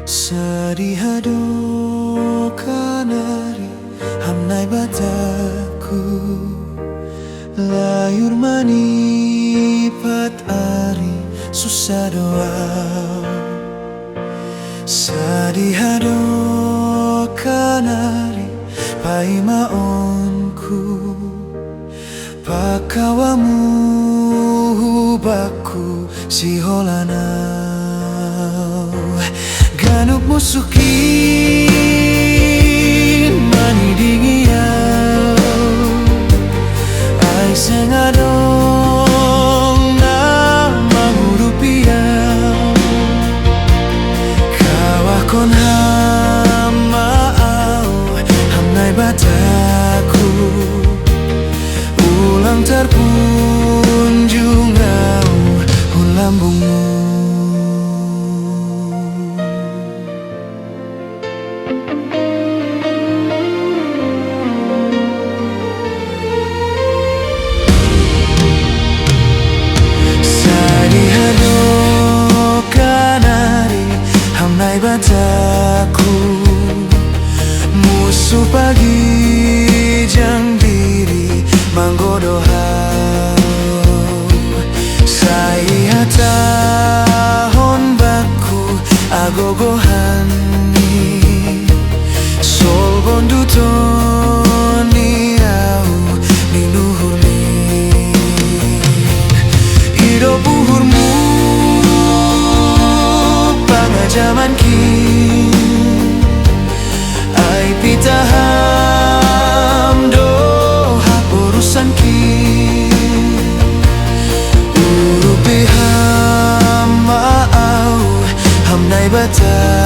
Sadihado kanari hamnai bataku layur mani pat ari susah doa. Sadihado kanari pai maonku pakawamu baku si holanau ganuk musukin mani dingiau ai sengadong na mangurupiau kawakon hamau hamnai bataku ulang terpunjung au hulambungmu. Bataku musuh pagi jang diri manggodohau saya tahun baku agogohani sol bondutoni au ninuhurni ido buhurmu zaman ki ai pitaham doha urusan ki urupi ham mau hamnai bata